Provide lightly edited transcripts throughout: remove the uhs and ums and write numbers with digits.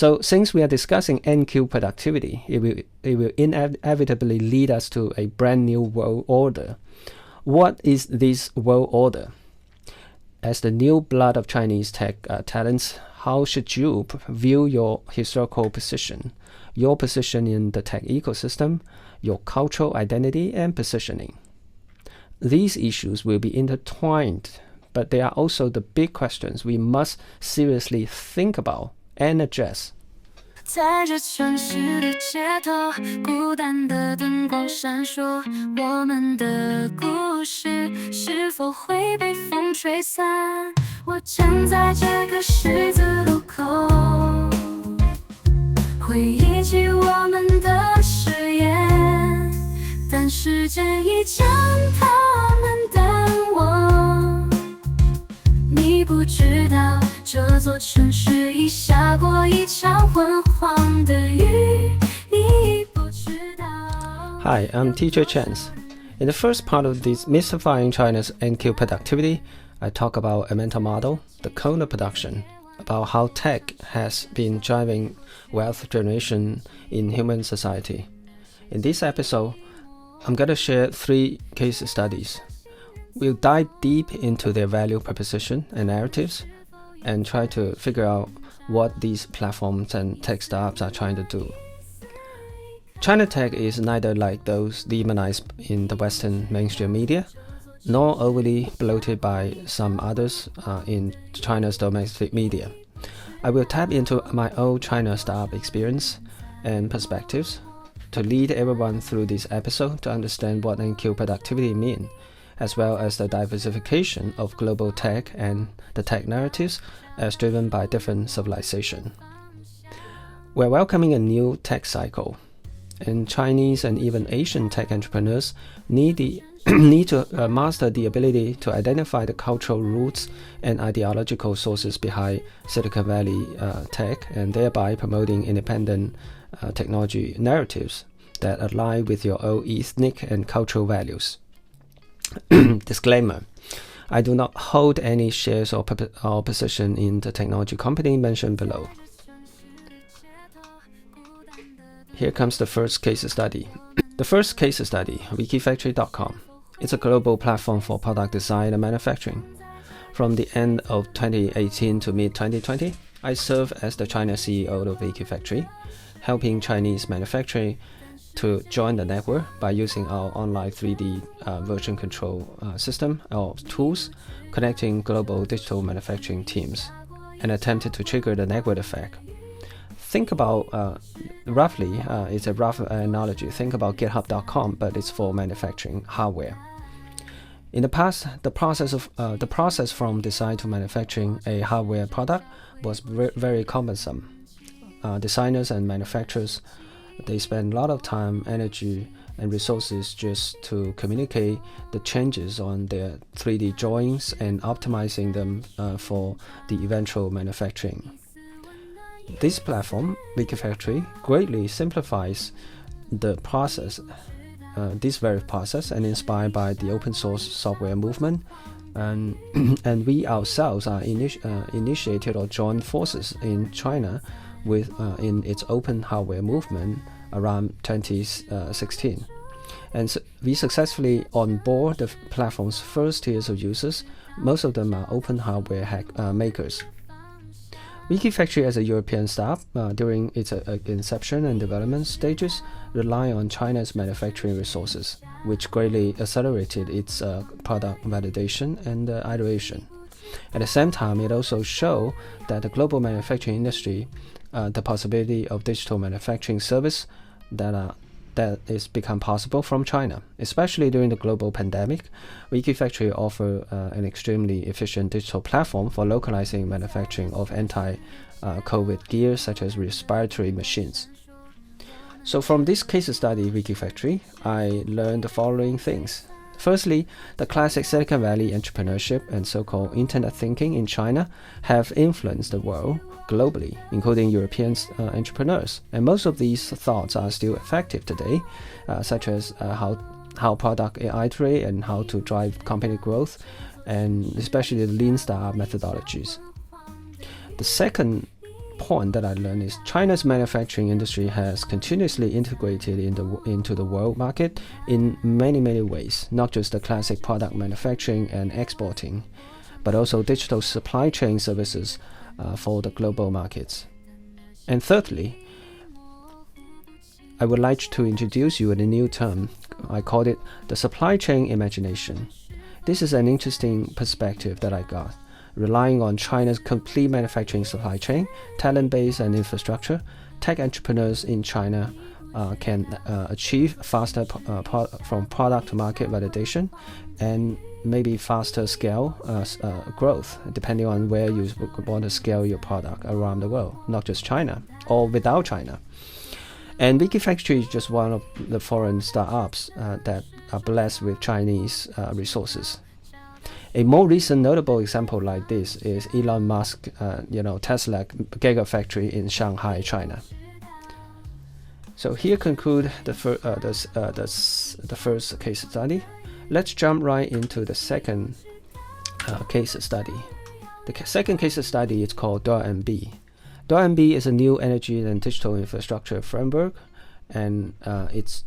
So since we are discussing NQ productivity, it will inevitably lead us to a brand new world order. What is this world order? As the new blood of Chinese tech talents, how should you view your historical position, your position in the tech ecosystem, your cultural identity and positioning? These issues will be intertwined, but they are also the big questions we must seriously think about and address. 在这城市的街头，孤单的灯光闪烁，我们的故事是否会被风吹散？我站在这个十字路口，回忆起我们的誓言，但时间已将它们淡忘。你不知道，这座城市已下过一场昏黄的雨，你不知道。Hi, I'm Teacher Chance. In the first part of this Demystifying China's NQ productivity, I talk about a mental model, the kernel production, about how tech has been driving wealth generation in human society. In this episode, I'm going to share 3 case studies. We'll dive deep into their value proposition and narratives and try to figure out what these platforms and tech startups are trying to do. China tech is neither like those demonized in the Western mainstream media, nor overly bloated by some others in China's domestic media. I will tap into my own China startup experience and perspectives to lead everyone through this episode to understand what NQ productivity means, as well as the diversification of global tech and the tech narratives as driven by different civilizations. We're welcoming a new tech cycle, and Chinese and even Asian tech entrepreneurs need to master the ability to identify the cultural roots and ideological sources behind Silicon Valley tech, and thereby promoting independent technology narratives that align with your own ethnic and cultural values. Disclaimer: I do not hold any shares or position in the technology company mentioned below. Here comes the first case study. The first case study, wikifactory.com. It's a global platform for product design and manufacturing. From the end of 2018 to mid-2020, I served as the China CEO of Wikifactory, helping Chinese manufacturing to join the network by using our online 3D version control system or tools, connecting global digital manufacturing teams, and attempted to trigger the network effect. Think about roughly, it's a rough analogy. Think about GitHub.com, but it's for manufacturing hardware. In the past, the process from design to manufacturing a hardware product was very cumbersome. Designers and manufacturers, they spend a lot of time, energy, and resources just to communicate the changes on their 3D drawings and optimizing them for the eventual manufacturing. This platform, Wikifactory, greatly simplifies the process, this very process, and inspired by the open source software movement. And we ourselves are initiated or joined forces in China with in its open hardware movement around 2016. And so we successfully onboard the platform's first tiers of users. Most of them are open hardware makers. Wikifactory, as a European startup, during its inception and development stages, rely on China's manufacturing resources, which greatly accelerated its product validation and iteration. At the same time, it also showed that the global manufacturing industry, the possibility of digital manufacturing service that is become possible from China. Especially during the global pandemic, Wikifactory offer an extremely efficient digital platform for localizing manufacturing of anti-COVID gear such as respiratory machines. So from this case study, Wikifactory, I learned the following things. Firstly, the classic Silicon Valley entrepreneurship and so-called internet thinking in China have influenced the world globally, including European entrepreneurs. And most of these thoughts are still effective today, such as how product iterate and how to drive company growth, and especially the lean startup methodologies. The second point that I learned is China's manufacturing industry has continuously integrated into the world market in many ways, not just the classic product manufacturing and exporting, but also digital supply chain services for the global markets. And thirdly, I would like to introduce you a new term. I called it the supply chain imagination. This is an interesting perspective that I got. Relying on China's complete manufacturing supply chain, talent base and infrastructure, tech entrepreneurs in China can achieve faster from product to market validation and maybe faster scale growth, depending on where you want to scale your product around the world, not just China or without China. And Wikifactory is just one of the foreign startups that are blessed with Chinese resources. A more recent notable example like this is Elon Musk, Tesla Gigafactory in Shanghai, China. So here conclude the first case study. Let's jump right into the second case study. The second case study is called DEMYSTIFYING. DEMYSTIFYING is a new energy and digital infrastructure framework, and it's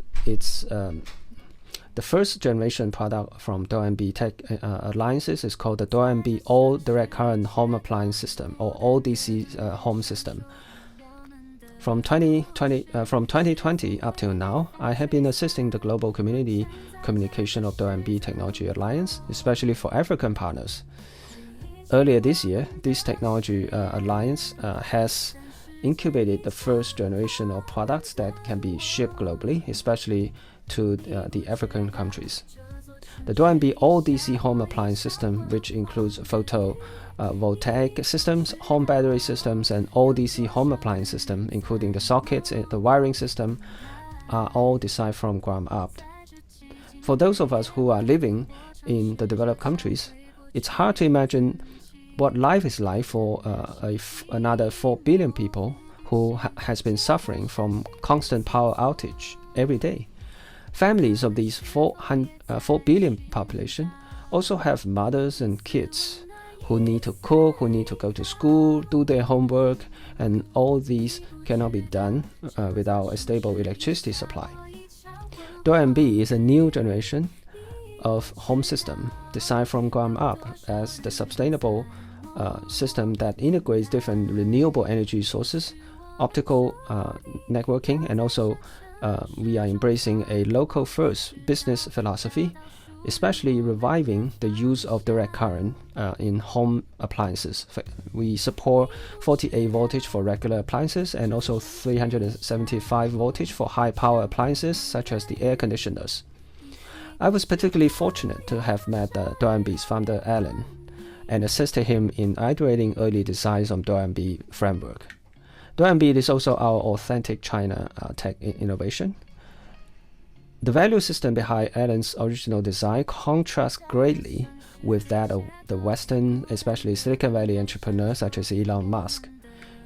the first generation product from DEMYSTIFYING Tech Alliances is called the DEMYSTIFYING All Direct Current Home Appliance System, or All DC Home System. From 2020 up till now, I have been assisting the global community communication of DEMYSTIFYING Technology Alliance, especially for African partners. Earlier this year, this technology alliance has incubated the first generation of products that can be shipped globally, especially to the African countries. The DEMYSTIFYING All DC Home Appliance System, which includes photovoltaic systems, home battery systems, and all DC home appliance system, including the sockets and the wiring system, are all designed from ground up. For those of us who are living in the developed countries, it's hard to imagine what life is like for another 4 billion people who has been suffering from constant power outage every day. Families of these 4 billion population also have mothers and kids who need to cook, who need to go to school, do their homework, and all these cannot be done without a stable electricity supply. DEMYSTIFYING is a new generation of home system designed from ground up as the sustainable system that integrates different renewable energy sources, optical networking, and also we are embracing a local first business philosophy, especially reviving the use of direct current in home appliances. We support 48 voltage for regular appliances and also 375 voltage for high power appliances such as the air conditioners. I was particularly fortunate to have met DEMYSTIFYING's founder Alan and assisted him in iterating early designs on DEMYSTIFYING framework. DEMYSTIFYING is also our authentic China tech innovation. The value system behind Alan's original design contrasts greatly with that of the Western, especially Silicon Valley entrepreneurs such as Elon Musk.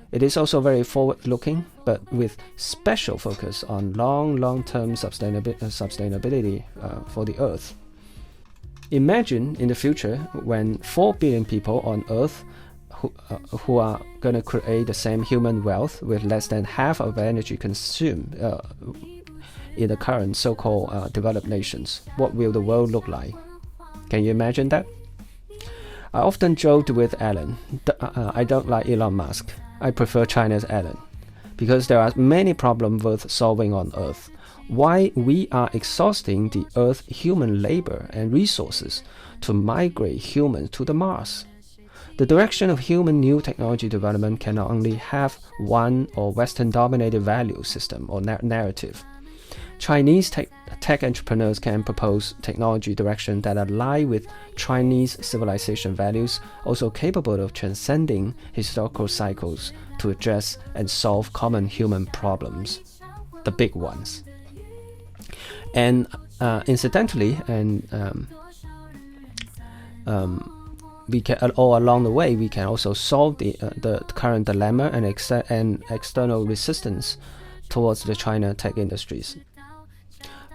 It is also very forward-looking, but with special focus on long-term sustainability for the Earth. Imagine in the future when 4 billion people on Earth who are going to create the same human wealth with less than half of energy consumed in the current so-called developed nations. What will the world look like? Can you imagine that? I often joked with Alan, I don't like Elon Musk. I prefer China's Alan, because there are many problems worth solving on Earth. Why we are exhausting the Earth human labor and resources to migrate humans to the Mars? The direction of human new technology development cannot only have one or Western-dominated value system or narrative. Chinese tech entrepreneurs can propose technology direction that align with Chinese civilization values, also capable of transcending historical cycles to address and solve common human problems, the big ones. And incidentally, we can all along the way we can also solve the current dilemma and external resistance towards the China tech industries.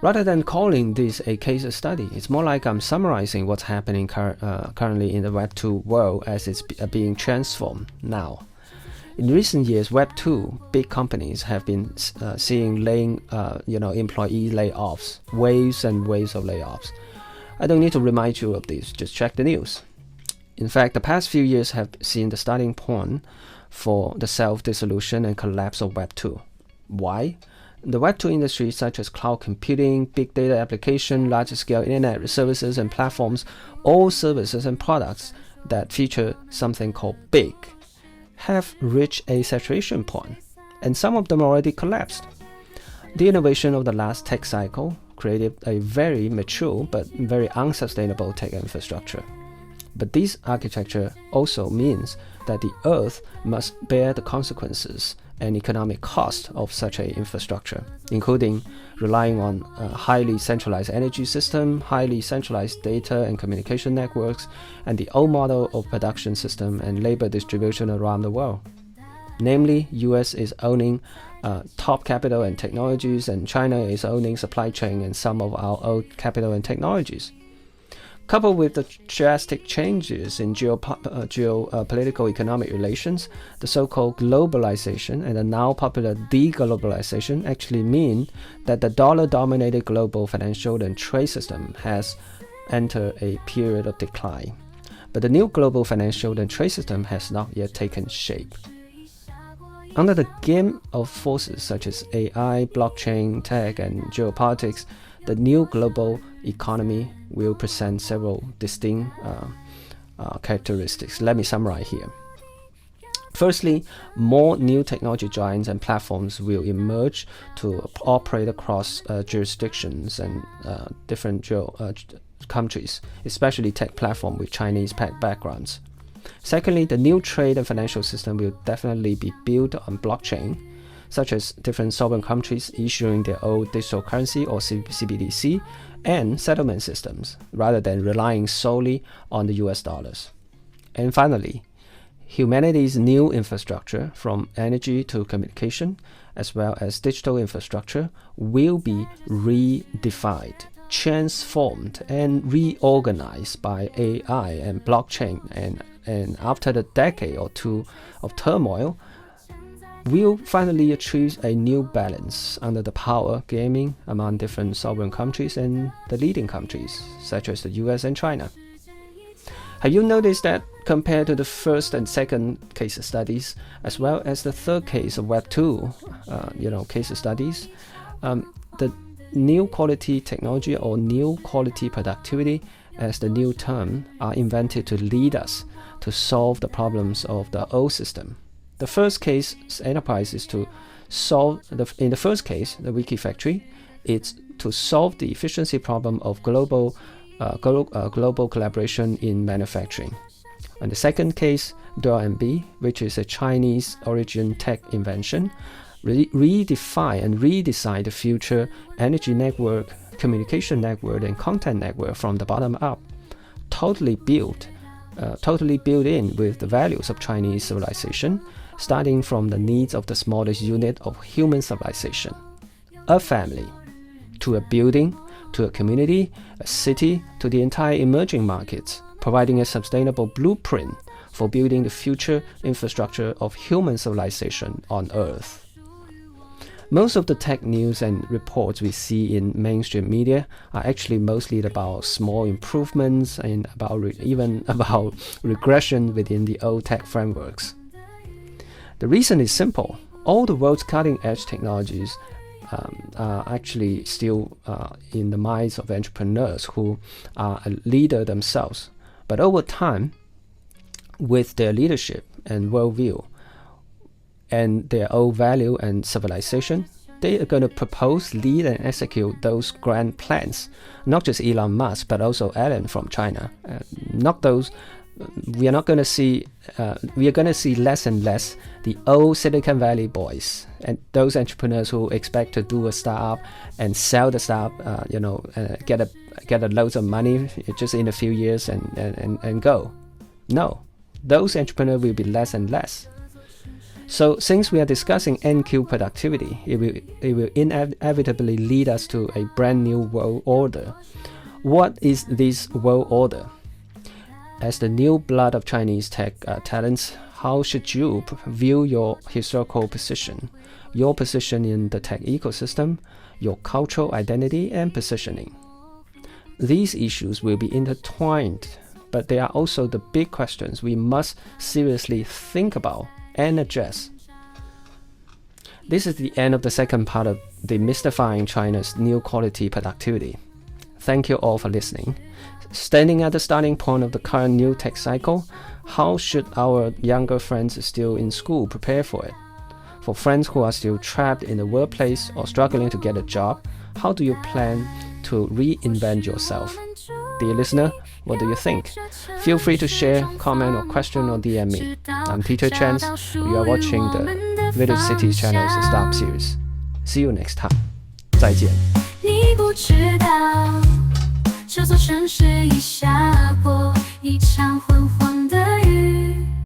Rather than calling this a case study, it's more like I'm summarizing what's happening currently in the Web 2 world as it's being transformed now. In recent years, Web 2 big companies have been seeing employee layoffs, waves and waves of layoffs. I don't need to remind you of this, just check the news. In fact, the past few years have seen the starting point for the self-dissolution and collapse of Web 2. Why? The Web 2 industry, such as cloud computing, big data application, large-scale internet services and platforms, all services and products that feature something called big, have reached a saturation point, and some of them already collapsed. The innovation of the last tech cycle created a very mature but very unsustainable tech infrastructure. But this architecture also means that the Earth must bear the consequences and economic cost of such an infrastructure, including relying on a highly centralized energy system, highly centralized data and communication networks, and the old model of production system and labor distribution around the world. Namely, US is owning top capital and technologies, and China is owning supply chain and some of our old capital and technologies. Coupled with the drastic changes in geopolitical economic relations, the so-called globalization and the now popular deglobalization actually mean that the dollar-dominated global financial and trade system has entered a period of decline. But the new global financial and trade system has not yet taken shape. Under the game of forces such as AI, blockchain, tech, and geopolitics, the new global economy will present several distinct characteristics. Let me summarize here. Firstly, more new technology giants and platforms will emerge to operate across jurisdictions and different countries, especially tech platforms with Chinese backgrounds. Secondly, the new trade and financial system will definitely be built on blockchain, such as different sovereign countries issuing their own digital currency or CBDC and settlement systems, rather than relying solely on the US dollars. And finally, humanity's new infrastructure, from energy to communication, as well as digital infrastructure, will be redefined, transformed, and reorganized by AI and blockchain. And after the decade or two of turmoil, we'll finally achieve a new balance under the power gaming among different sovereign countries and the leading countries, such as the US and China. Have you noticed that compared to the first and second case studies, as well as the third case of Web 2 case studies, the new quality technology or new quality productivity, as the new term, are invented to lead us to solve the problems of the old system. The first case enterprise is to solve, in the first case, the Wiki Factory, it's to solve the efficiency problem of global collaboration in manufacturing. And the second case, DEMYSTIFYING, which is a Chinese origin tech invention, redefine and redesign the future energy network, communication network, and content network from the bottom up, totally built in with the values of Chinese civilization, starting from the needs of the smallest unit of human civilization, a family, to a building, to a community, a city, to the entire emerging markets, providing a sustainable blueprint for building the future infrastructure of human civilization on Earth. Most of the tech news and reports we see in mainstream media are actually mostly about small improvements and even about regression within the old tech frameworks. The reason is simple. All the world's cutting-edge technologies are actually still in the minds of entrepreneurs who are a leader themselves. But over time, with their leadership and worldview, and their own value and civilization, they are going to propose, lead, and execute those grand plans. Not just Elon Musk, but also Alan from China. We are going to see less and less the old Silicon Valley boys and those entrepreneurs who expect to do a startup and sell the startup, get a loads of money just in a few years and go. No, those entrepreneurs will be less and less. So since we are discussing NQ productivity, it will inevitably lead us to a brand new world order. What is this world order? As the new blood of Chinese tech talents how should you view your historical position, your position in the tech ecosystem, your cultural identity and positioning? These issues will be intertwined, but they are also the big questions we must seriously think about and address. This is the end of the second part of Demystifying China's New Quality Productivity. Thank you all for listening. Standing at the starting point of the current new tech cycle, how should our younger friends still in school prepare for it? For friends who are still trapped in the workplace or struggling to get a job, how do you plan to reinvent yourself? Dear listener, what do you think? Feel free to share, comment or question or DM me. I'm Teacher Chance. You are watching the Village Cities Channel's Stop series. See you next time. 再见。你不知道，这座城市已下播一场昏黄